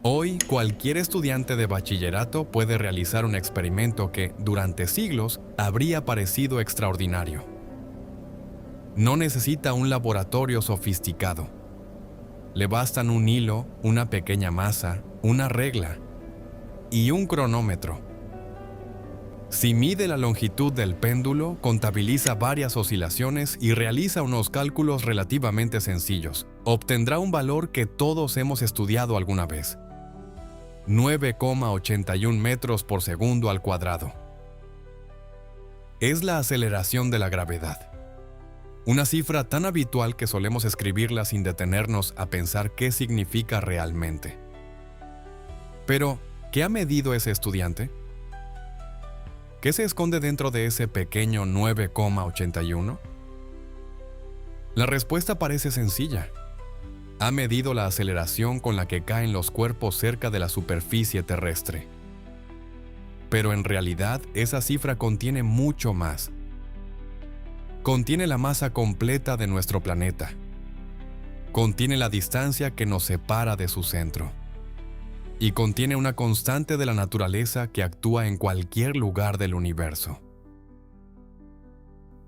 Hoy, cualquier estudiante de bachillerato puede realizar un experimento que, durante siglos, habría parecido extraordinario. No necesita un laboratorio sofisticado. Le bastan un hilo, una pequeña masa, una regla y un cronómetro. Si mide la longitud del péndulo, contabiliza varias oscilaciones y realiza unos cálculos relativamente sencillos, obtendrá un valor que todos hemos estudiado alguna vez: 9,81 metros por segundo al cuadrado. Es la aceleración de la gravedad. Una cifra tan habitual que solemos escribirla sin detenernos a pensar qué significa realmente. Pero, ¿qué ha medido ese estudiante? ¿Qué se esconde dentro de ese pequeño 9,81? La respuesta parece sencilla. Ha medido la aceleración con la que caen los cuerpos cerca de la superficie terrestre. Pero en realidad, esa cifra contiene mucho más. Contiene la masa completa de nuestro planeta. Contiene la distancia que nos separa de su centro. Y contiene una constante de la naturaleza que actúa en cualquier lugar del universo.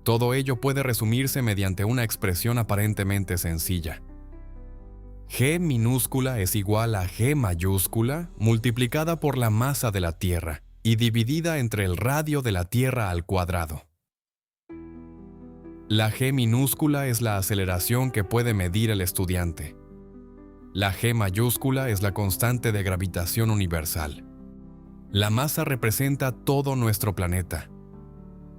Todo ello puede resumirse mediante una expresión aparentemente sencilla. G minúscula es igual a G mayúscula multiplicada por la masa de la Tierra y dividida entre el radio de la Tierra al cuadrado. La G minúscula es la aceleración que puede medir el estudiante. La G mayúscula es la constante de gravitación universal. La masa representa todo nuestro planeta.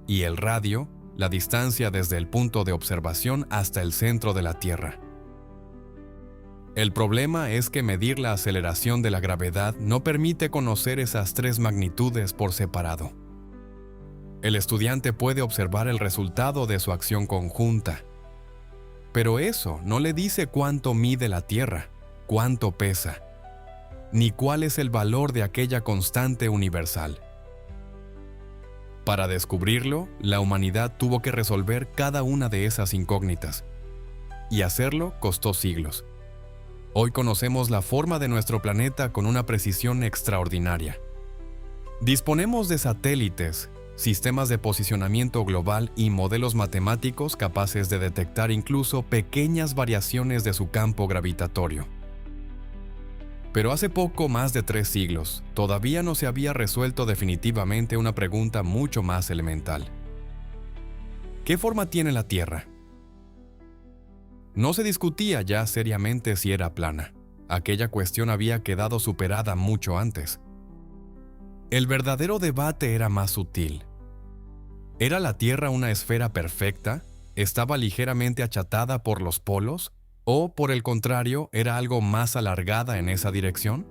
Y el radio, la distancia desde el punto de observación hasta el centro de la Tierra. El problema es que medir la aceleración de la gravedad no permite conocer esas tres magnitudes por separado. El estudiante puede observar el resultado de su acción conjunta. Pero eso no le dice cuánto mide la Tierra, cuánto pesa, ni cuál es el valor de aquella constante universal. Para descubrirlo, la humanidad tuvo que resolver cada una de esas incógnitas. Y hacerlo costó siglos. Hoy conocemos la forma de nuestro planeta con una precisión extraordinaria. Disponemos de satélites, sistemas de posicionamiento global y modelos matemáticos capaces de detectar incluso pequeñas variaciones de su campo gravitatorio. Pero hace poco más de 3 siglos, todavía no se había resuelto definitivamente una pregunta mucho más elemental. ¿Qué forma tiene la Tierra? No se discutía ya seriamente si era plana. Aquella cuestión había quedado superada mucho antes. El verdadero debate era más sutil. ¿Era la Tierra una esfera perfecta? ¿Estaba ligeramente achatada por los polos? ¿O, por el contrario, era algo más alargada en esa dirección?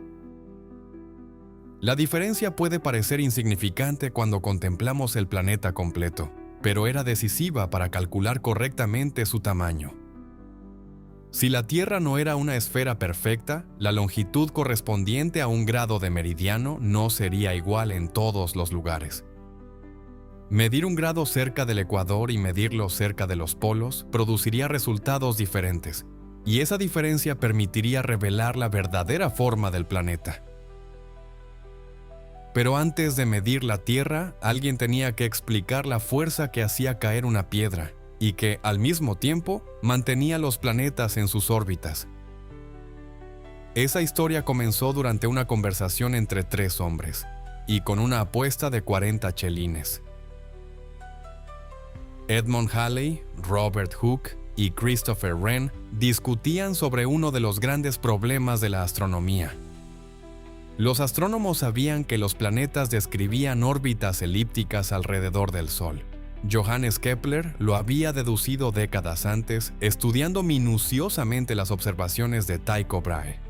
La diferencia puede parecer insignificante cuando contemplamos el planeta completo, pero era decisiva para calcular correctamente su tamaño. Si la Tierra no era una esfera perfecta, la longitud correspondiente a un grado de meridiano no sería igual en todos los lugares. Medir un grado cerca del ecuador y medirlo cerca de los polos produciría resultados diferentes, y esa diferencia permitiría revelar la verdadera forma del planeta. Pero antes de medir la Tierra, alguien tenía que explicar la fuerza que hacía caer una piedra, y que, al mismo tiempo, mantenía los planetas en sus órbitas. Esa historia comenzó durante una conversación entre 3 hombres, y con una apuesta de 40 chelines. Edmund Halley, Robert Hooke y Christopher Wren discutían sobre uno de los grandes problemas de la astronomía. Los astrónomos sabían que los planetas describían órbitas elípticas alrededor del Sol. Johannes Kepler lo había deducido décadas antes, estudiando minuciosamente las observaciones de Tycho Brahe.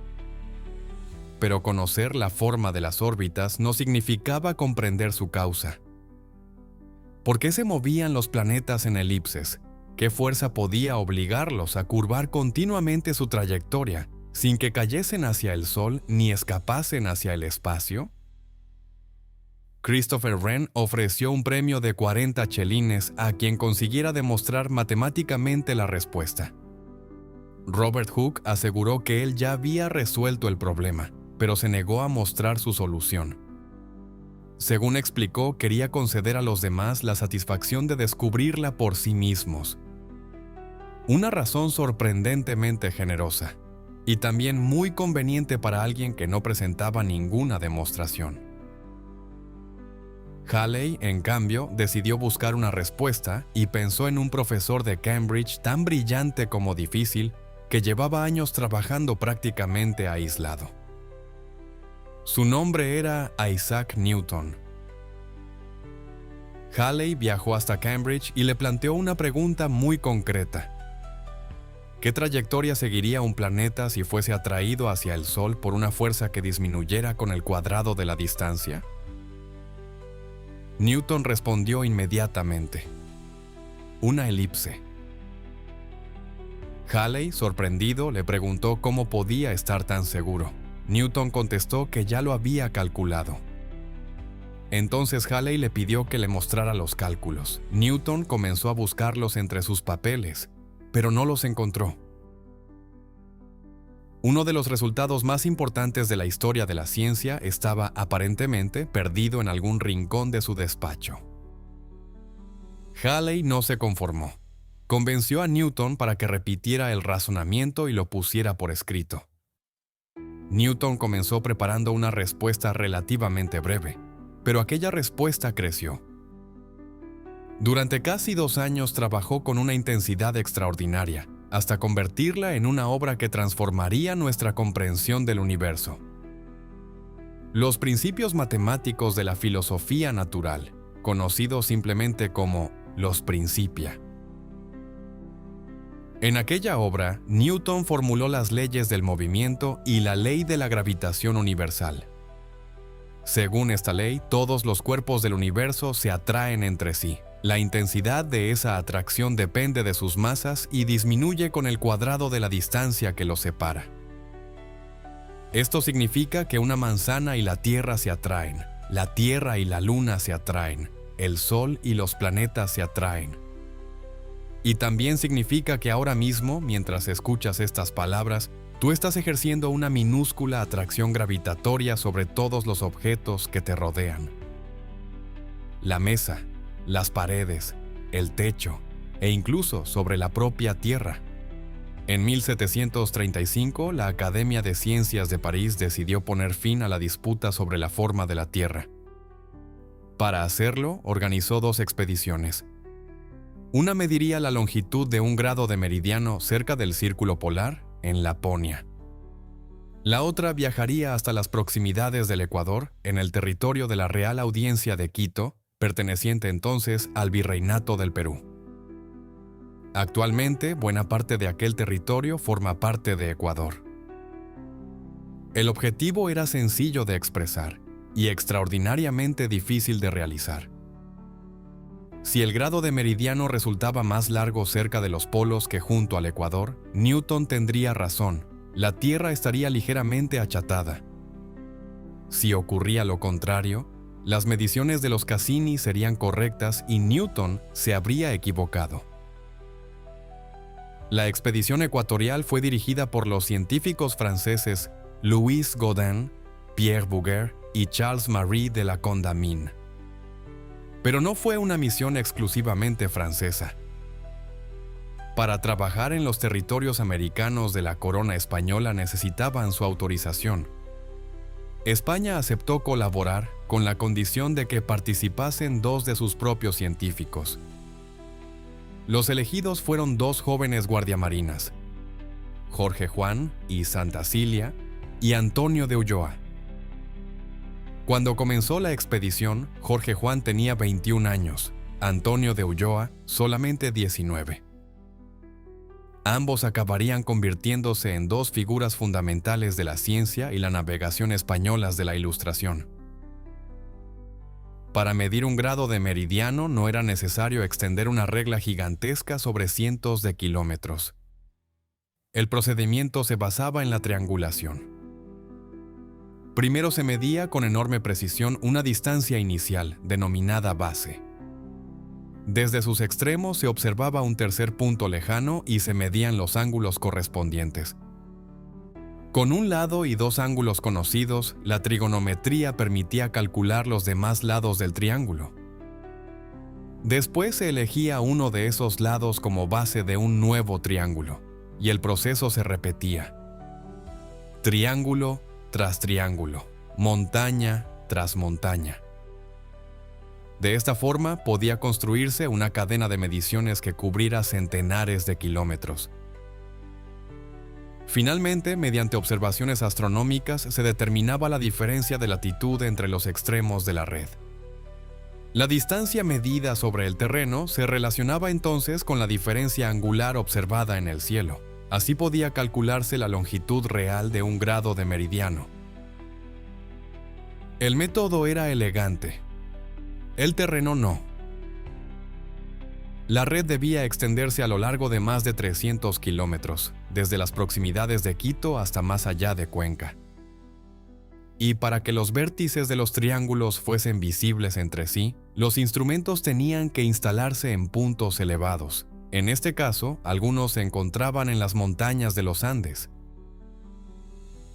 Pero conocer la forma de las órbitas no significaba comprender su causa. ¿Por qué se movían los planetas en elipses? ¿Qué fuerza podía obligarlos a curvar continuamente su trayectoria, sin que cayesen hacia el Sol ni escapasen hacia el espacio? Christopher Wren ofreció un premio de 40 chelines a quien consiguiera demostrar matemáticamente la respuesta. Robert Hooke aseguró que él ya había resuelto el problema, pero se negó a mostrar su solución. Según explicó, quería conceder a los demás la satisfacción de descubrirla por sí mismos. Una razón sorprendentemente generosa, y también muy conveniente para alguien que no presentaba ninguna demostración. Halley, en cambio, decidió buscar una respuesta y pensó en un profesor de Cambridge tan brillante como difícil, que llevaba años trabajando prácticamente aislado. Su nombre era Isaac Newton. Halley viajó hasta Cambridge y le planteó una pregunta muy concreta. ¿Qué trayectoria seguiría un planeta si fuese atraído hacia el Sol por una fuerza que disminuyera con el cuadrado de la distancia? Newton respondió inmediatamente: una elipse. Halley, sorprendido, le preguntó cómo podía estar tan seguro. Newton contestó que ya lo había calculado. Entonces Halley le pidió que le mostrara los cálculos. Newton comenzó a buscarlos entre sus papeles, pero no los encontró. Uno de los resultados más importantes de la historia de la ciencia estaba aparentemente perdido en algún rincón de su despacho. Halley no se conformó. Convenció a Newton para que repitiera el razonamiento y lo pusiera por escrito. Newton comenzó preparando una respuesta relativamente breve, pero aquella respuesta creció. Durante casi 2 años trabajó con una intensidad extraordinaria, hasta convertirla en una obra que transformaría nuestra comprensión del universo. Los principios matemáticos de la filosofía natural, conocidos simplemente como los Principia. En aquella obra, Newton formuló las leyes del movimiento y la ley de la gravitación universal. Según esta ley, todos los cuerpos del universo se atraen entre sí. La intensidad de esa atracción depende de sus masas y disminuye con el cuadrado de la distancia que los separa. Esto significa que una manzana y la Tierra se atraen, la Tierra y la Luna se atraen, el Sol y los planetas se atraen. Y también significa que ahora mismo, mientras escuchas estas palabras, tú estás ejerciendo una minúscula atracción gravitatoria sobre todos los objetos que te rodean. La mesa, las paredes, el techo e incluso sobre la propia Tierra. En 1735, la Academia de Ciencias de París decidió poner fin a la disputa sobre la forma de la Tierra. Para hacerlo, organizó 2 expediciones. Una mediría la longitud de 1 grado de meridiano cerca del Círculo Polar, en Laponia. La otra viajaría hasta las proximidades del Ecuador, en el territorio de la Real Audiencia de Quito, perteneciente entonces al Virreinato del Perú. Actualmente, buena parte de aquel territorio forma parte de Ecuador. El objetivo era sencillo de expresar y extraordinariamente difícil de realizar. Si el grado de meridiano resultaba más largo cerca de los polos que junto al Ecuador, Newton tendría razón, la Tierra estaría ligeramente achatada. Si ocurría lo contrario, las mediciones de los Cassini serían correctas y Newton se habría equivocado. La expedición ecuatorial fue dirigida por los científicos franceses Louis Gaudin, Pierre Bouguer y Charles-Marie de la Condamine. Pero no fue una misión exclusivamente francesa. Para trabajar en los territorios americanos de la corona española necesitaban su autorización. España aceptó colaborar con la condición de que participasen 2 de sus propios científicos. Los elegidos fueron 2 jóvenes guardiamarinas, Jorge Juan y Santa Cilia, y Antonio de Ulloa. Cuando comenzó la expedición, Jorge Juan tenía 21 años, Antonio de Ulloa solamente 19. Ambos acabarían convirtiéndose en 2 figuras fundamentales de la ciencia y la navegación españolas de la Ilustración. Para medir 1 grado de meridiano no era necesario extender una regla gigantesca sobre cientos de kilómetros. El procedimiento se basaba en la triangulación. Primero se medía con enorme precisión una distancia inicial, denominada base. Desde sus extremos se observaba un tercer punto lejano y se medían los ángulos correspondientes. Con un lado y dos ángulos conocidos, la trigonometría permitía calcular los demás lados del triángulo. Después se elegía uno de esos lados como base de un nuevo triángulo, y el proceso se repetía. Triángulo tras triángulo, montaña tras montaña. De esta forma podía construirse una cadena de mediciones que cubriera centenares de kilómetros. Finalmente, mediante observaciones astronómicas se determinaba la diferencia de latitud entre los extremos de la red. La distancia medida sobre el terreno se relacionaba entonces con la diferencia angular observada en el cielo. Así podía calcularse la longitud real de un grado de meridiano. El método era elegante. El terreno no. La red debía extenderse a lo largo de más de 300 kilómetros, desde las proximidades de Quito hasta más allá de Cuenca. Y para que los vértices de los triángulos fuesen visibles entre sí, los instrumentos tenían que instalarse en puntos elevados. En este caso, algunos se encontraban en las montañas de los Andes.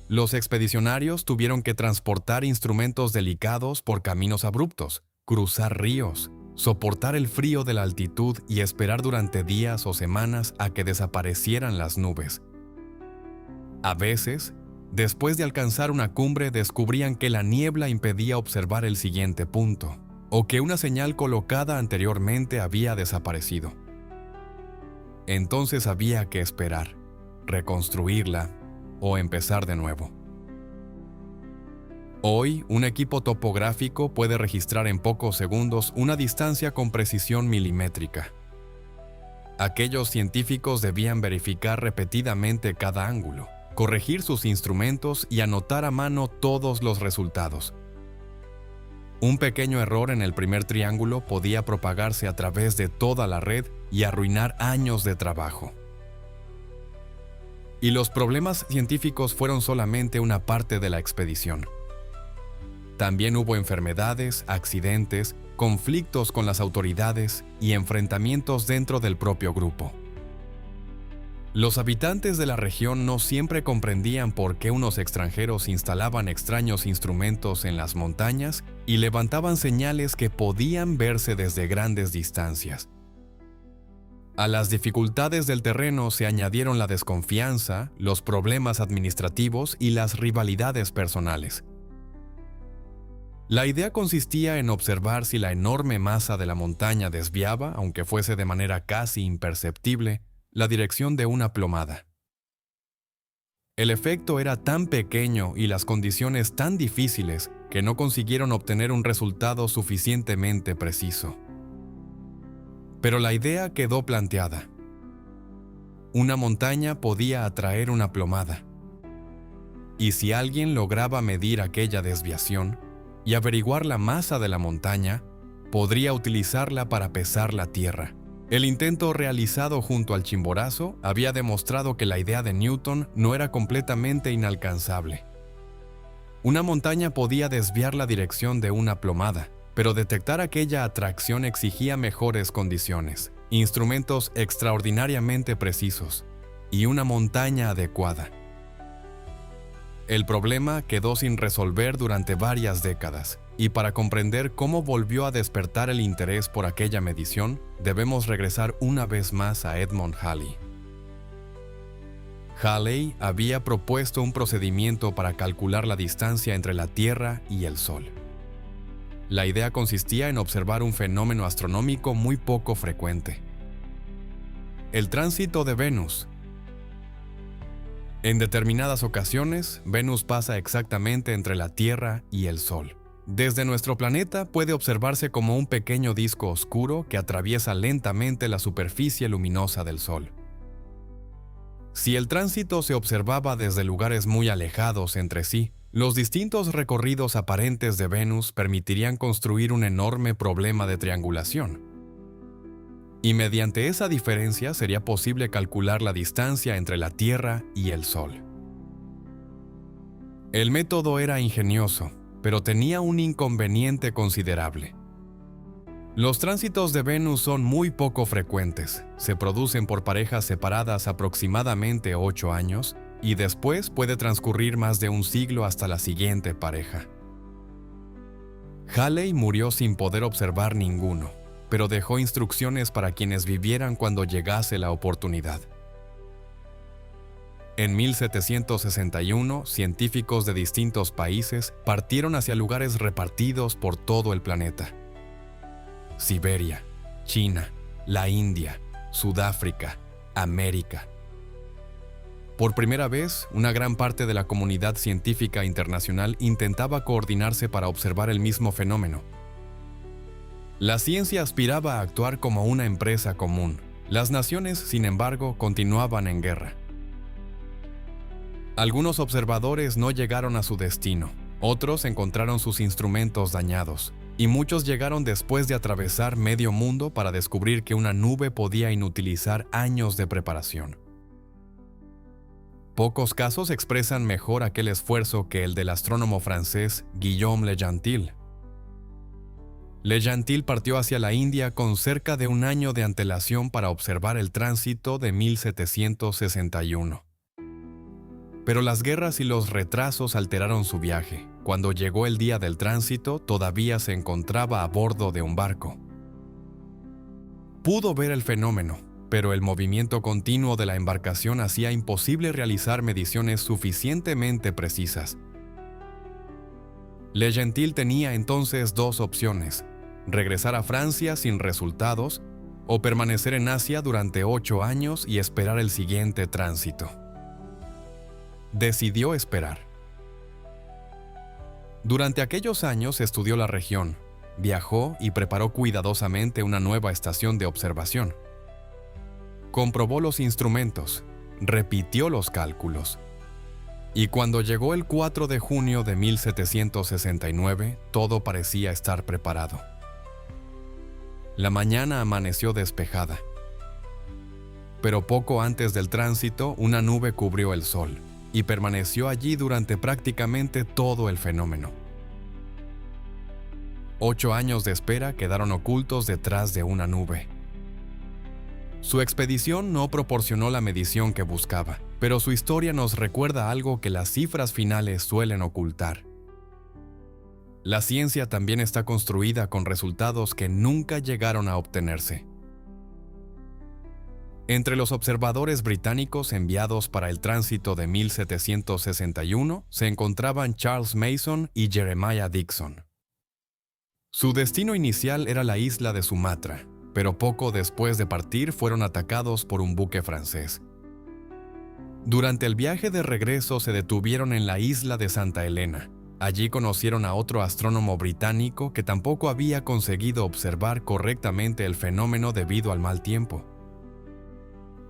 Los expedicionarios tuvieron que transportar instrumentos delicados por caminos abruptos, cruzar ríos, soportar el frío de la altitud y esperar durante días o semanas a que desaparecieran las nubes. A veces, después de alcanzar una cumbre, descubrían que la niebla impedía observar el siguiente punto, o que una señal colocada anteriormente había desaparecido. Entonces había que esperar, reconstruirla o empezar de nuevo. Hoy, un equipo topográfico puede registrar en pocos segundos una distancia con precisión milimétrica. Aquellos científicos debían verificar repetidamente cada ángulo, corregir sus instrumentos y anotar a mano todos los resultados. Un pequeño error en el primer triángulo podía propagarse a través de toda la red y arruinar años de trabajo. Y los problemas científicos fueron solamente una parte de la expedición. También hubo enfermedades, accidentes, conflictos con las autoridades y enfrentamientos dentro del propio grupo. Los habitantes de la región no siempre comprendían por qué unos extranjeros instalaban extraños instrumentos en las montañas y levantaban señales que podían verse desde grandes distancias. A las dificultades del terreno se añadieron la desconfianza, los problemas administrativos y las rivalidades personales. La idea consistía en observar si la enorme masa de la montaña desviaba, aunque fuese de manera casi imperceptible, la dirección de una plomada. El efecto era tan pequeño y las condiciones tan difíciles que no consiguieron obtener un resultado suficientemente preciso. Pero la idea quedó planteada. Una montaña podía atraer una plomada. Y si alguien lograba medir aquella desviación y averiguar la masa de la montaña, podría utilizarla para pesar la tierra. El intento realizado junto al Chimborazo había demostrado que la idea de Newton no era completamente inalcanzable. Una montaña podía desviar la dirección de una plomada, pero detectar aquella atracción exigía mejores condiciones, instrumentos extraordinariamente precisos y una montaña adecuada. El problema quedó sin resolver durante varias décadas, y para comprender cómo volvió a despertar el interés por aquella medición, debemos regresar una vez más a Edmond Halley. Halley había propuesto un procedimiento para calcular la distancia entre la Tierra y el Sol. La idea consistía en observar un fenómeno astronómico muy poco frecuente: el tránsito de Venus. En determinadas ocasiones, Venus pasa exactamente entre la Tierra y el Sol. Desde nuestro planeta puede observarse como un pequeño disco oscuro que atraviesa lentamente la superficie luminosa del Sol. Si el tránsito se observaba desde lugares muy alejados entre sí, los distintos recorridos aparentes de Venus permitirían construir un enorme problema de triangulación. Y mediante esa diferencia sería posible calcular la distancia entre la Tierra y el Sol. El método era ingenioso, pero tenía un inconveniente considerable. Los tránsitos de Venus son muy poco frecuentes, se producen por parejas separadas aproximadamente 8 años, y después puede transcurrir más de un siglo hasta la siguiente pareja. Halley murió sin poder observar ninguno, pero dejó instrucciones para quienes vivieran cuando llegase la oportunidad. En 1761, científicos de distintos países partieron hacia lugares repartidos por todo el planeta. Siberia, China, la India, Sudáfrica, América. Por primera vez, una gran parte de la comunidad científica internacional intentaba coordinarse para observar el mismo fenómeno. La ciencia aspiraba a actuar como una empresa común. Las naciones, sin embargo, continuaban en guerra. Algunos observadores no llegaron a su destino, otros encontraron sus instrumentos dañados, y muchos llegaron después de atravesar medio mundo para descubrir que una nube podía inutilizar años de preparación. Pocos casos expresan mejor aquel esfuerzo que el del astrónomo francés Guillaume Legentil. Legentil partió hacia la India con cerca de un año de antelación para observar el tránsito de 1761. Pero las guerras y los retrasos alteraron su viaje. Cuando llegó el día del tránsito, todavía se encontraba a bordo de un barco. Pudo ver el fenómeno, pero el movimiento continuo de la embarcación hacía imposible realizar mediciones suficientemente precisas. Legentil tenía entonces dos opciones: regresar a Francia sin resultados o permanecer en Asia durante 8 años y esperar el siguiente tránsito. Decidió esperar. Durante aquellos años estudió la región, viajó y preparó cuidadosamente una nueva estación de observación. Comprobó los instrumentos, repitió los cálculos. Y cuando llegó el 4 de junio de 1769, todo parecía estar preparado. La mañana amaneció despejada. Pero poco antes del tránsito, una nube cubrió el sol y permaneció allí durante prácticamente todo el fenómeno. 8 años de espera quedaron ocultos detrás de una nube. Su expedición no proporcionó la medición que buscaba, pero su historia nos recuerda algo que las cifras finales suelen ocultar. La ciencia también está construida con resultados que nunca llegaron a obtenerse. Entre los observadores británicos enviados para el tránsito de 1761 se encontraban Charles Mason y Jeremiah Dixon. Su destino inicial era la isla de Sumatra, pero poco después de partir fueron atacados por un buque francés. Durante el viaje de regreso se detuvieron en la isla de Santa Elena. Allí conocieron a otro astrónomo británico que tampoco había conseguido observar correctamente el fenómeno debido al mal tiempo.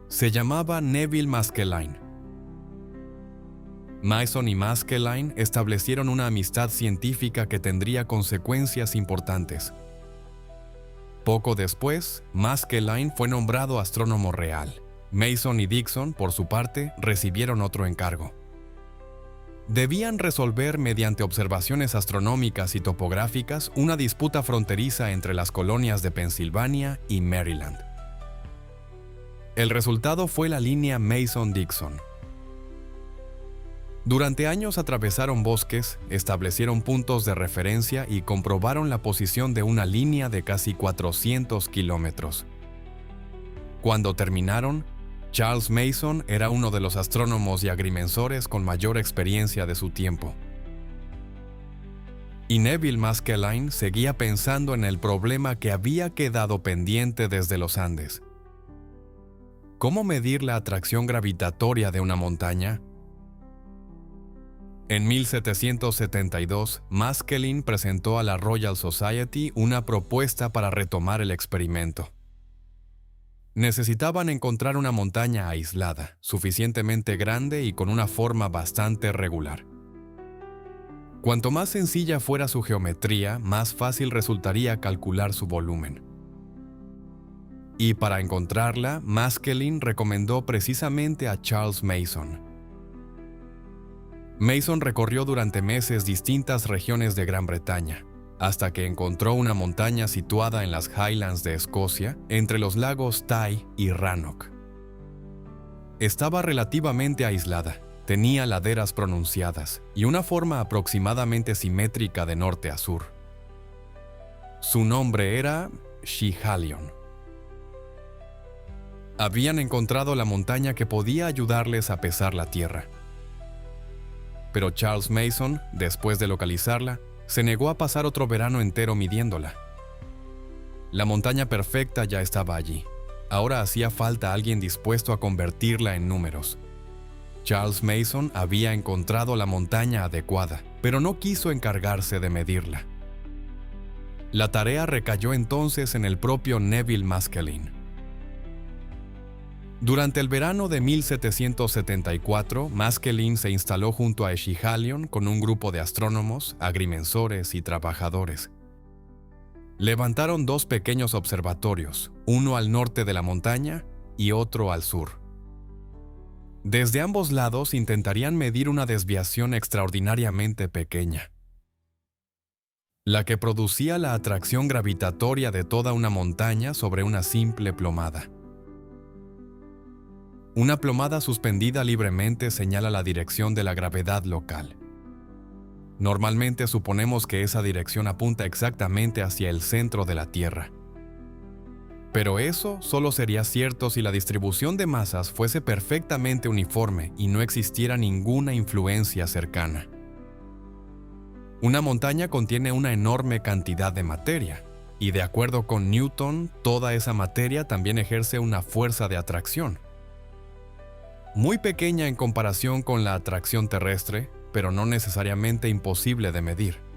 Se llamaba Nevil Maskelyne. Mason y Maskelyne establecieron una amistad científica que tendría consecuencias importantes. Poco después, Maskelyne fue nombrado astrónomo real. Mason y Dixon, por su parte, recibieron otro encargo. Debían resolver mediante observaciones astronómicas y topográficas una disputa fronteriza entre las colonias de Pensilvania y Maryland. El resultado fue la línea Mason-Dixon. Durante años atravesaron bosques, establecieron puntos de referencia y comprobaron la posición de una línea de casi 400 kilómetros. Cuando terminaron, Charles Mason era uno de los astrónomos y agrimensores con mayor experiencia de su tiempo. Y Nevil Maskelyne seguía pensando en el problema que había quedado pendiente desde los Andes. ¿Cómo medir la atracción gravitatoria de una montaña? En 1772, Maskelyne presentó a la Royal Society una propuesta para retomar el experimento. Necesitaban encontrar una montaña aislada, suficientemente grande y con una forma bastante regular. Cuanto más sencilla fuera su geometría, más fácil resultaría calcular su volumen. Y para encontrarla, Maskelyne recomendó precisamente a Charles Mason. Mason recorrió durante meses distintas regiones de Gran Bretaña, hasta que encontró una montaña situada en las Highlands de Escocia, entre los lagos Tay y Rannoch. Estaba relativamente aislada, tenía laderas pronunciadas y una forma aproximadamente simétrica de norte a sur. Su nombre era Schiehallion. Habían encontrado la montaña que podía ayudarles a pesar la tierra. Pero Charles Mason, después de localizarla, se negó a pasar otro verano entero midiéndola. La montaña perfecta ya estaba allí. Ahora hacía falta alguien dispuesto a convertirla en números. Charles Mason había encontrado la montaña adecuada, pero no quiso encargarse de medirla. La tarea recayó entonces en el propio Neville Maskelyne. Durante el verano de 1774, Maskelyne se instaló junto a Schiehallion con un grupo de astrónomos, agrimensores y trabajadores. Levantaron 2 pequeños observatorios, uno al norte de la montaña y otro al sur. Desde ambos lados intentarían medir una desviación extraordinariamente pequeña, la que producía la atracción gravitatoria de toda una montaña sobre una simple plomada. Una plomada suspendida libremente señala la dirección de la gravedad local. Normalmente suponemos que esa dirección apunta exactamente hacia el centro de la Tierra. Pero eso solo sería cierto si la distribución de masas fuese perfectamente uniforme y no existiera ninguna influencia cercana. Una montaña contiene una enorme cantidad de materia, y de acuerdo con Newton, toda esa materia también ejerce una fuerza de atracción. Muy pequeña en comparación con la atracción terrestre, pero no necesariamente imposible de medir.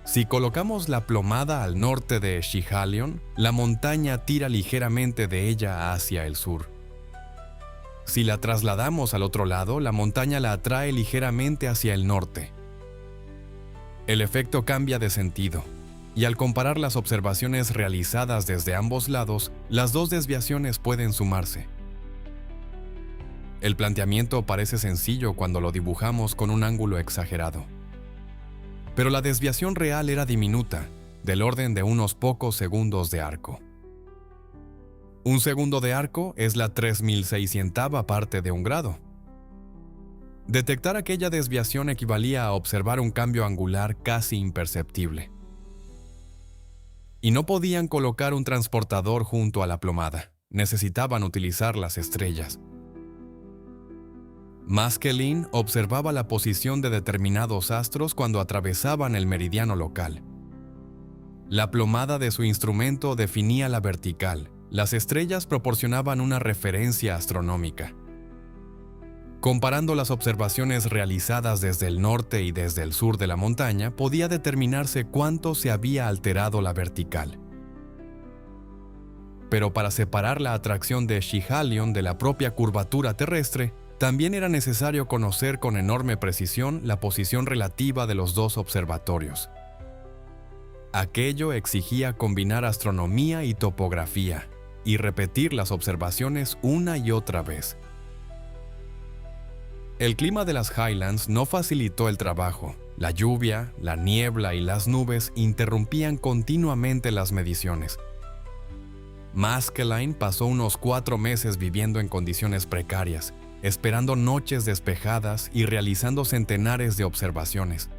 Si colocamos la plomada al norte de Schiehallion, la montaña tira ligeramente de ella hacia el sur. Si la trasladamos al otro lado, la montaña la atrae ligeramente hacia el norte. El efecto cambia de sentido, y al comparar las observaciones realizadas desde ambos lados, las 2 desviaciones pueden sumarse. El planteamiento parece sencillo cuando lo dibujamos con un ángulo exagerado. Pero la desviación real era diminuta, del orden de unos pocos segundos de arco. Un segundo de arco es la 3600ª parte de un grado. Detectar aquella desviación equivalía a observar un cambio angular casi imperceptible. Y no podían colocar un transportador junto a la plomada, necesitaban utilizar las estrellas. Maskelyne observaba la posición de determinados astros cuando atravesaban el meridiano local. La plomada de su instrumento definía la vertical, las estrellas proporcionaban una referencia astronómica. Comparando las observaciones realizadas desde el norte y desde el sur de la montaña, podía determinarse cuánto se había alterado la vertical. Pero para separar la atracción de Schiehallion de la propia curvatura terrestre, también era necesario conocer con enorme precisión la posición relativa de los 2 observatorios. Aquello exigía combinar astronomía y topografía, y repetir las observaciones una y otra vez. El clima de las Highlands no facilitó el trabajo. La lluvia, la niebla y las nubes interrumpían continuamente las mediciones. Maskelyne pasó unos 4 meses viviendo en condiciones precarias, esperando noches despejadas y realizando centenares de observaciones.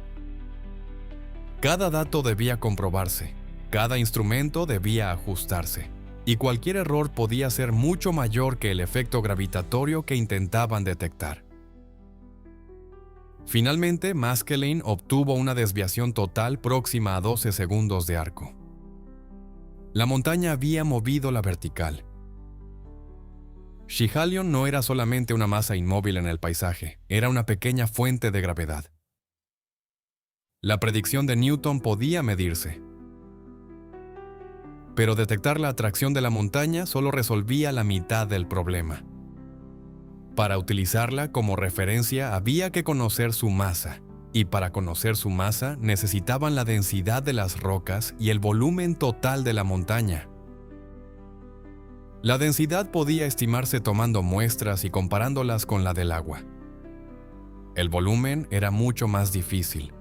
Cada dato debía comprobarse, cada instrumento debía ajustarse, y cualquier error podía ser mucho mayor que el efecto gravitatorio que intentaban detectar. Finalmente, Maskelyne obtuvo una desviación total próxima a 12 segundos de arco. La montaña había movido la vertical. Schiehallion no era solamente una masa inmóvil en el paisaje, era una pequeña fuente de gravedad. La predicción de Newton podía medirse. Pero detectar la atracción de la montaña solo resolvía la mitad del problema. Para utilizarla como referencia había que conocer su masa, y para conocer su masa necesitaban la densidad de las rocas y el volumen total de la montaña. La densidad podía estimarse tomando muestras y comparándolas con la del agua. El volumen era mucho más difícil.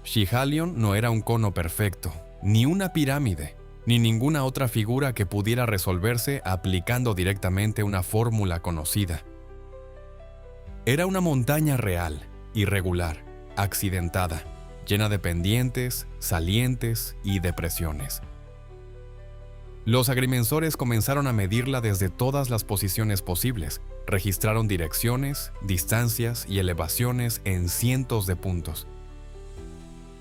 Schiehallion no era un cono perfecto, ni una pirámide, ni ninguna otra figura que pudiera resolverse aplicando directamente una fórmula conocida. Era una montaña real, irregular, accidentada, llena de pendientes, salientes y depresiones. Los agrimensores comenzaron a medirla desde todas las posiciones posibles. Registraron direcciones, distancias y elevaciones en cientos de puntos.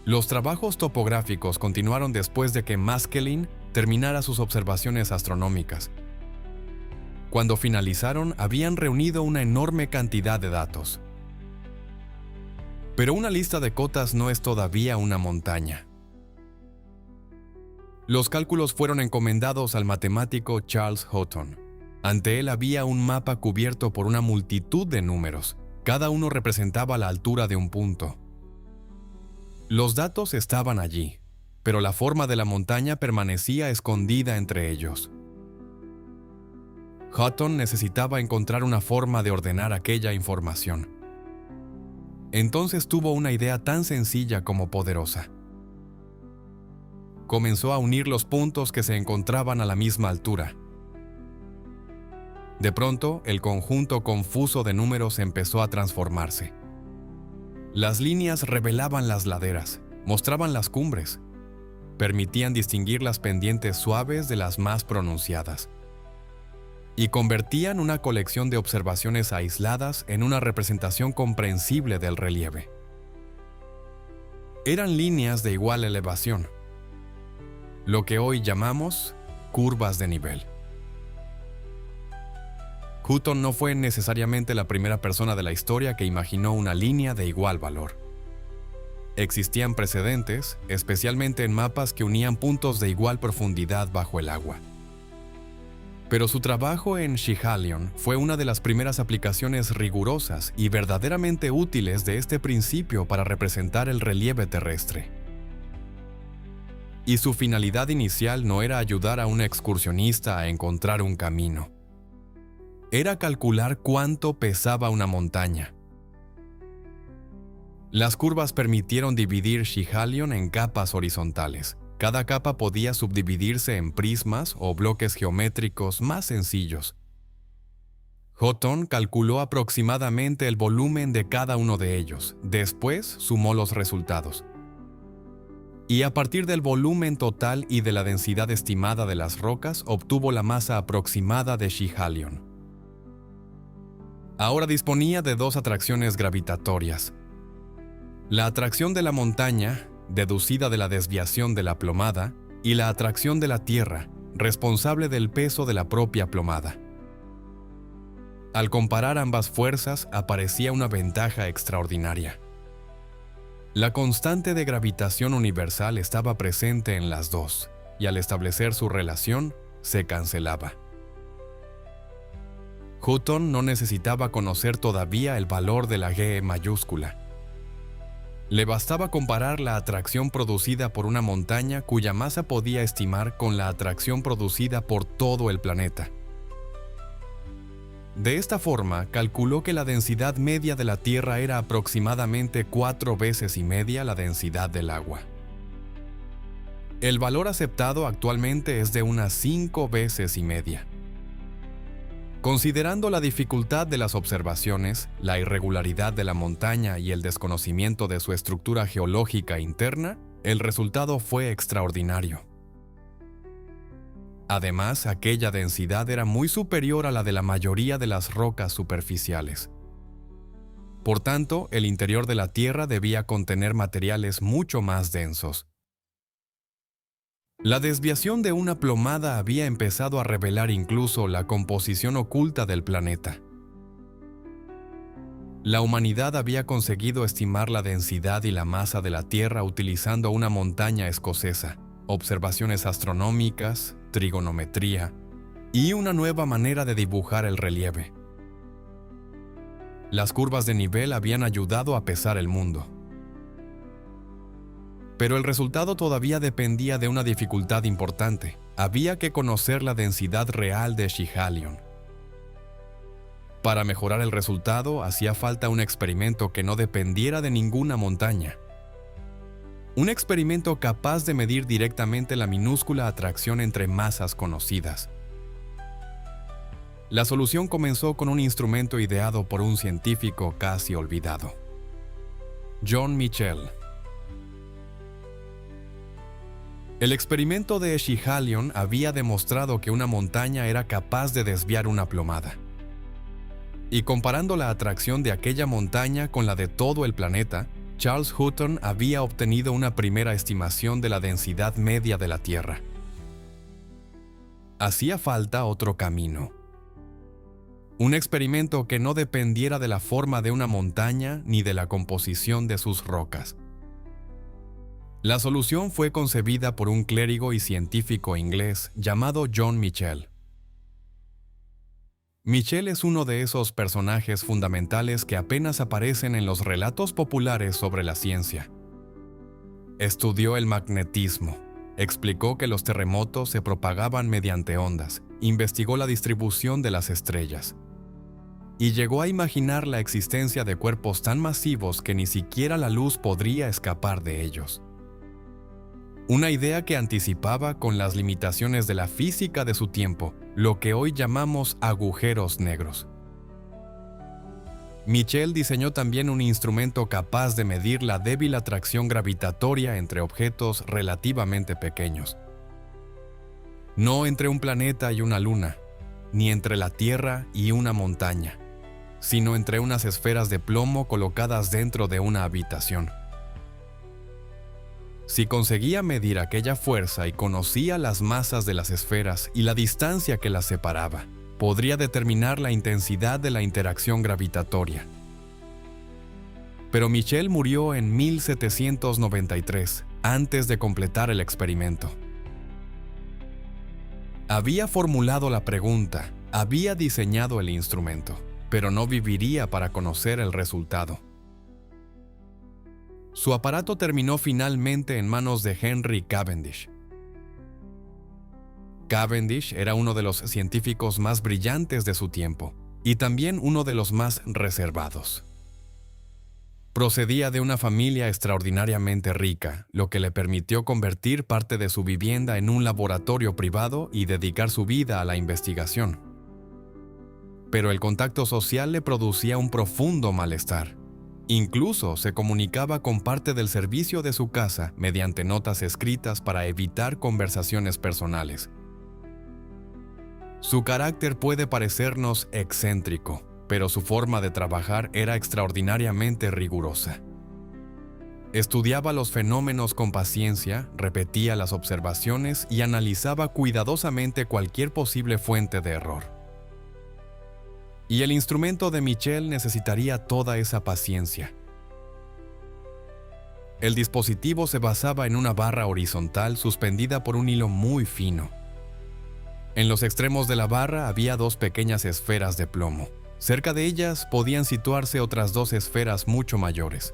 Los trabajos topográficos continuaron después de que Maskelyne terminara sus observaciones astronómicas. Cuando finalizaron, habían reunido una enorme cantidad de datos. Pero una lista de cotas no es todavía una montaña. Los cálculos fueron encomendados al matemático Charles Houghton. Ante él había un mapa cubierto por una multitud de números. Cada uno representaba la altura de un punto. Los datos estaban allí, pero la forma de la montaña permanecía escondida entre ellos. Houghton necesitaba encontrar una forma de ordenar aquella información. Entonces tuvo una idea tan sencilla como poderosa. Comenzó a unir los puntos que se encontraban a la misma altura. De pronto, el conjunto confuso de números empezó a transformarse. Las líneas revelaban las laderas, mostraban las cumbres, permitían distinguir las pendientes suaves de las más pronunciadas, y convertían una colección de observaciones aisladas en una representación comprensible del relieve. Eran líneas de igual elevación, lo que hoy llamamos curvas de nivel. Houghton no fue necesariamente la primera persona de la historia que imaginó una línea de igual valor. Existían precedentes, especialmente en mapas que unían puntos de igual profundidad bajo el agua. Pero su trabajo en Schiehallion fue una de las primeras aplicaciones rigurosas y verdaderamente útiles de este principio para representar el relieve terrestre. Y su finalidad inicial no era ayudar a un excursionista a encontrar un camino. Era calcular cuánto pesaba una montaña. Las curvas permitieron dividir Schiehallion en capas horizontales. Cada capa podía subdividirse en prismas o bloques geométricos más sencillos. Houghton calculó aproximadamente el volumen de cada uno de ellos. Después sumó los resultados. Y a partir del volumen total y de la densidad estimada de las rocas, obtuvo la masa aproximada de Schiehallion. Ahora disponía de dos atracciones gravitatorias. La atracción de la montaña, deducida de la desviación de la plomada, y la atracción de la Tierra, responsable del peso de la propia plomada. Al comparar ambas fuerzas, aparecía una ventaja extraordinaria. La constante de gravitación universal estaba presente en las dos, y al establecer su relación, se cancelaba. Houghton no necesitaba conocer todavía el valor de la G mayúscula. Le bastaba comparar la atracción producida por una montaña cuya masa podía estimar con la atracción producida por todo el planeta. De esta forma, calculó que la densidad media de la Tierra era aproximadamente 4 veces y media la densidad del agua. El valor aceptado actualmente es de unas 5 veces y media. Considerando la dificultad de las observaciones, la irregularidad de la montaña y el desconocimiento de su estructura geológica interna, el resultado fue extraordinario. Además, aquella densidad era muy superior a la de la mayoría de las rocas superficiales. Por tanto, el interior de la Tierra debía contener materiales mucho más densos. La desviación de una plomada había empezado a revelar incluso la composición oculta del planeta. La humanidad había conseguido estimar la densidad y la masa de la Tierra utilizando una montaña escocesa, observaciones astronómicas, trigonometría y una nueva manera de dibujar el relieve. Las curvas de nivel habían ayudado a pesar el mundo. Pero el resultado todavía dependía de una dificultad importante. Había que conocer la densidad real de Schiehallion. Para mejorar el resultado, hacía falta un experimento que no dependiera de ninguna montaña. Un experimento capaz de medir directamente la minúscula atracción entre masas conocidas. La solución comenzó con un instrumento ideado por un científico casi olvidado, John Michell. El experimento de Schiehallion había demostrado que una montaña era capaz de desviar una plomada. Y comparando la atracción de aquella montaña con la de todo el planeta, Charles Hutton había obtenido una primera estimación de la densidad media de la Tierra. Hacía falta otro camino. Un experimento que no dependiera de la forma de una montaña ni de la composición de sus rocas. La solución fue concebida por un clérigo y científico inglés llamado John Michell. Michell es uno de esos personajes fundamentales que apenas aparecen en los relatos populares sobre la ciencia. Estudió el magnetismo, explicó que los terremotos se propagaban mediante ondas, investigó la distribución de las estrellas, y llegó a imaginar la existencia de cuerpos tan masivos que ni siquiera la luz podría escapar de ellos. Una idea que anticipaba con las limitaciones de la física de su tiempo, lo que hoy llamamos agujeros negros. Michell diseñó también un instrumento capaz de medir la débil atracción gravitatoria entre objetos relativamente pequeños. No entre un planeta y una luna, ni entre la Tierra y una montaña, sino entre unas esferas de plomo colocadas dentro de una habitación. Si conseguía medir aquella fuerza y conocía las masas de las esferas y la distancia que las separaba, podría determinar la intensidad de la interacción gravitatoria. Pero Michell murió en 1793, antes de completar el experimento. Había formulado la pregunta, había diseñado el instrumento, pero no viviría para conocer el resultado. Su aparato terminó finalmente en manos de Henry Cavendish. Cavendish era uno de los científicos más brillantes de su tiempo y también uno de los más reservados. Procedía de una familia extraordinariamente rica, lo que le permitió convertir parte de su vivienda en un laboratorio privado y dedicar su vida a la investigación. Pero el contacto social le producía un profundo malestar. Incluso se comunicaba con parte del servicio de su casa mediante notas escritas para evitar conversaciones personales. Su carácter puede parecernos excéntrico, pero su forma de trabajar era extraordinariamente rigurosa. Estudiaba los fenómenos con paciencia, repetía las observaciones y analizaba cuidadosamente cualquier posible fuente de error. Y el instrumento de Michell necesitaría toda esa paciencia. El dispositivo se basaba en una barra horizontal suspendida por un hilo muy fino. En los extremos de la barra había dos pequeñas esferas de plomo. Cerca de ellas podían situarse otras dos esferas mucho mayores.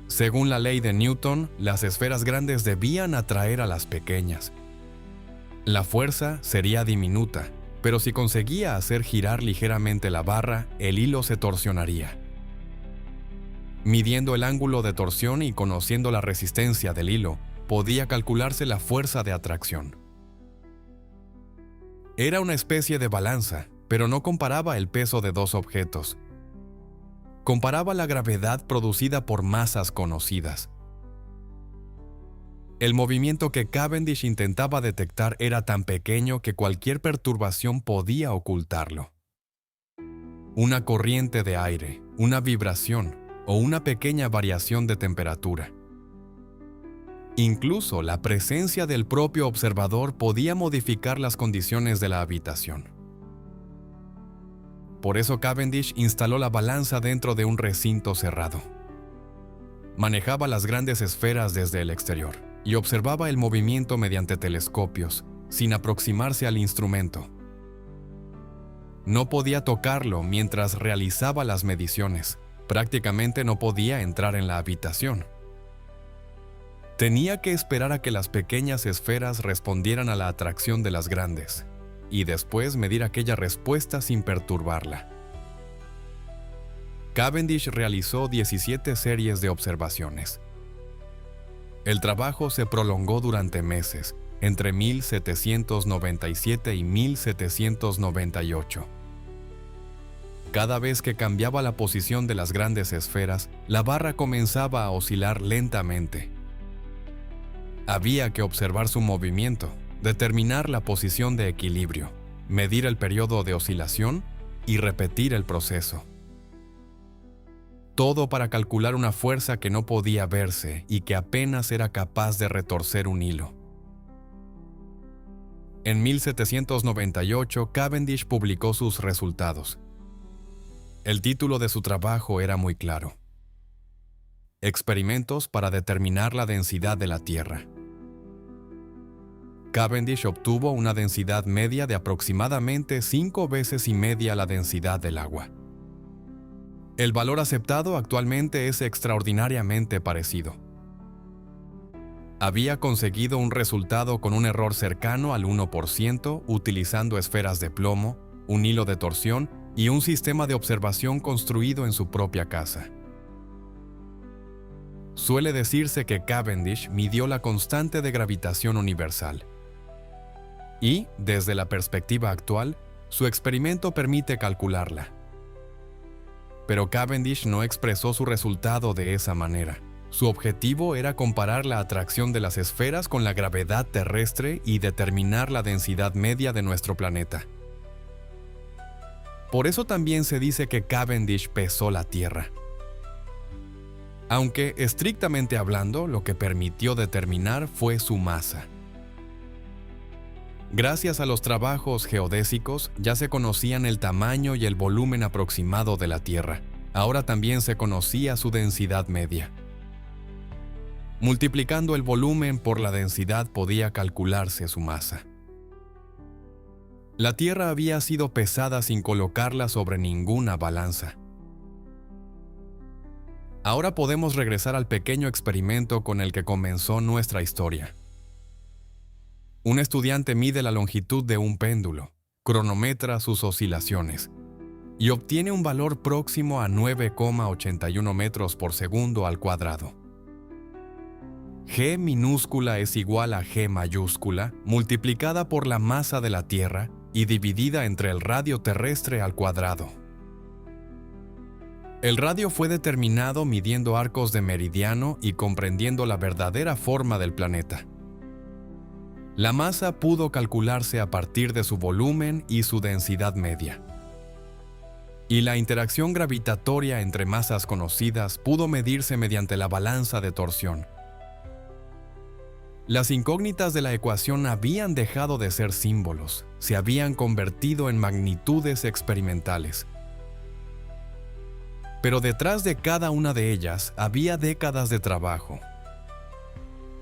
Según la ley de Newton, las esferas grandes debían atraer a las pequeñas. La fuerza sería diminuta, pero si conseguía hacer girar ligeramente la barra, el hilo se torsionaría. Midiendo el ángulo de torsión y conociendo la resistencia del hilo, podía calcularse la fuerza de atracción. Era una especie de balanza, pero no comparaba el peso de dos objetos. Comparaba la gravedad producida por masas conocidas. El movimiento que Cavendish intentaba detectar era tan pequeño que cualquier perturbación podía ocultarlo. Una corriente de aire, una vibración o una pequeña variación de temperatura. Incluso la presencia del propio observador podía modificar las condiciones de la habitación. Por eso Cavendish instaló la balanza dentro de un recinto cerrado. Manejaba las grandes esferas desde el exterior y observaba el movimiento mediante telescopios, sin aproximarse al instrumento. No podía tocarlo mientras realizaba las mediciones. Prácticamente no podía entrar en la habitación. Tenía que esperar a que las pequeñas esferas respondieran a la atracción de las grandes, y después medir aquella respuesta sin perturbarla. Cavendish realizó 17 series de observaciones. El trabajo se prolongó durante meses, entre 1797 y 1798. Cada vez que cambiaba la posición de las grandes esferas, la barra comenzaba a oscilar lentamente. Había que observar su movimiento, determinar la posición de equilibrio, medir el periodo de oscilación y repetir el proceso. Todo para calcular una fuerza que no podía verse y que apenas era capaz de retorcer un hilo. En 1798, Cavendish publicó sus resultados. El título de su trabajo era muy claro: Experimentos para determinar la densidad de la Tierra. Cavendish obtuvo una densidad media de aproximadamente 5 veces y media la densidad del agua. El valor aceptado actualmente es extraordinariamente parecido. Había conseguido un resultado con un error cercano al 1% utilizando esferas de plomo, un hilo de torsión y un sistema de observación construido en su propia casa. Suele decirse que Cavendish midió la constante de gravitación universal. Y, desde la perspectiva actual, su experimento permite calcularla. Pero Cavendish no expresó su resultado de esa manera. Su objetivo era comparar la atracción de las esferas con la gravedad terrestre y determinar la densidad media de nuestro planeta. Por eso también se dice que Cavendish pesó la Tierra. Aunque, estrictamente hablando, lo que permitió determinar fue su masa. Gracias a los trabajos geodésicos, ya se conocían el tamaño y el volumen aproximado de la Tierra. Ahora también se conocía su densidad media. Multiplicando el volumen por la densidad podía calcularse su masa. La Tierra había sido pesada sin colocarla sobre ninguna balanza. Ahora podemos regresar al pequeño experimento con el que comenzó nuestra historia. Un estudiante mide la longitud de un péndulo, cronometra sus oscilaciones y obtiene un valor próximo a 9,81 metros por segundo al cuadrado. G minúscula es igual a G mayúscula multiplicada por la masa de la Tierra y dividida entre el radio terrestre al cuadrado. El radio fue determinado midiendo arcos de meridiano y comprendiendo la verdadera forma del planeta. La masa pudo calcularse a partir de su volumen y su densidad media. Y la interacción gravitatoria entre masas conocidas pudo medirse mediante la balanza de torsión. Las incógnitas de la ecuación habían dejado de ser símbolos, se habían convertido en magnitudes experimentales. Pero detrás de cada una de ellas había décadas de trabajo.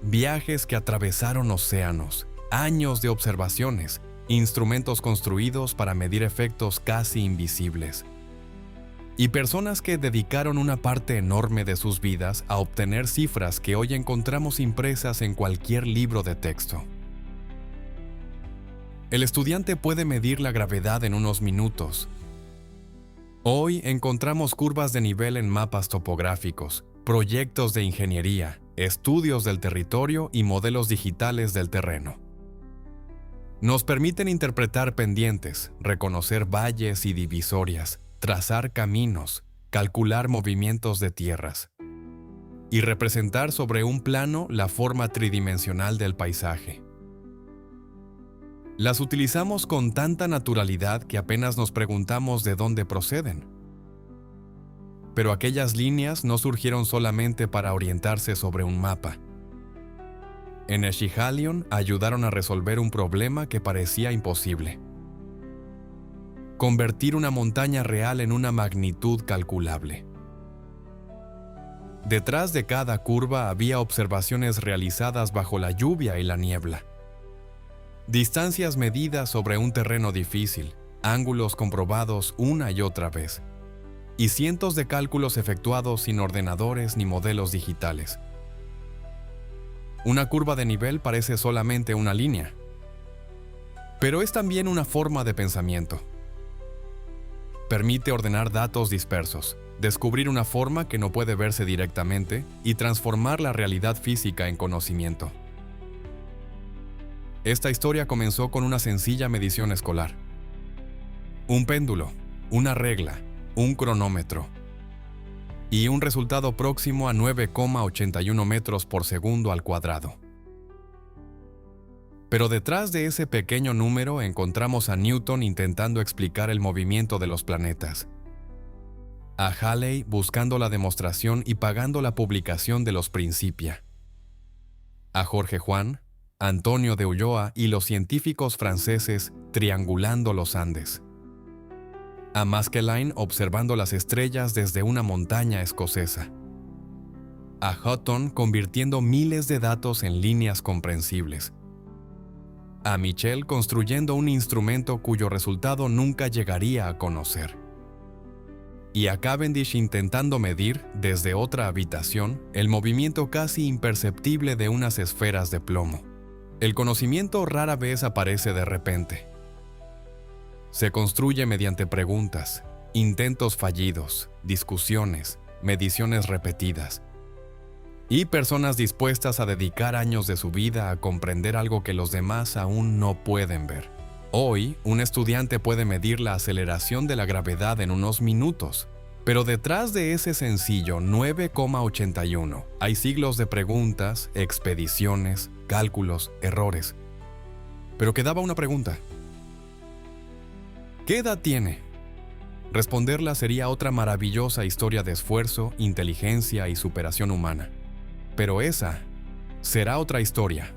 Viajes que atravesaron océanos, años de observaciones, instrumentos construidos para medir efectos casi invisibles. Y personas que dedicaron una parte enorme de sus vidas a obtener cifras que hoy encontramos impresas en cualquier libro de texto. El estudiante puede medir la gravedad en unos minutos. Hoy encontramos curvas de nivel en mapas topográficos, proyectos de ingeniería, estudios del territorio y modelos digitales del terreno. Nos permiten interpretar pendientes, reconocer valles y divisorias, trazar caminos, calcular movimientos de tierras y representar sobre un plano la forma tridimensional del paisaje. Las utilizamos con tanta naturalidad que apenas nos preguntamos de dónde proceden. Pero aquellas líneas no surgieron solamente para orientarse sobre un mapa. En Esquihalion ayudaron a resolver un problema que parecía imposible: convertir una montaña real en una magnitud calculable. Detrás de cada curva había observaciones realizadas bajo la lluvia y la niebla. Distancias medidas sobre un terreno difícil, ángulos comprobados una y otra vez, y cientos de cálculos efectuados sin ordenadores ni modelos digitales. Una curva de nivel parece solamente una línea, pero es también una forma de pensamiento. Permite ordenar datos dispersos, descubrir una forma que no puede verse directamente y transformar la realidad física en conocimiento. Esta historia comenzó con una sencilla medición escolar. Un péndulo, una regla, un cronómetro y un resultado próximo a 9,81 metros por segundo al cuadrado. Pero detrás de ese pequeño número encontramos a Newton intentando explicar el movimiento de los planetas, a Halley buscando la demostración y pagando la publicación de los Principia, a Jorge Juan, Antonio de Ulloa y los científicos franceses triangulando los Andes, a Maskelyne observando las estrellas desde una montaña escocesa, a Hutton convirtiendo miles de datos en líneas comprensibles, a Michel construyendo un instrumento cuyo resultado nunca llegaría a conocer, y a Cavendish intentando medir, desde otra habitación, el movimiento casi imperceptible de unas esferas de plomo. El conocimiento rara vez aparece de repente. Se construye mediante preguntas, intentos fallidos, discusiones, mediciones repetidas, y personas dispuestas a dedicar años de su vida a comprender algo que los demás aún no pueden ver. Hoy, un estudiante puede medir la aceleración de la gravedad en unos minutos, pero detrás de ese sencillo 9,81 hay siglos de preguntas, expediciones, cálculos, errores. Pero quedaba una pregunta. ¿Qué edad tiene? Responderla sería otra maravillosa historia de esfuerzo, inteligencia y superación humana. Pero esa será otra historia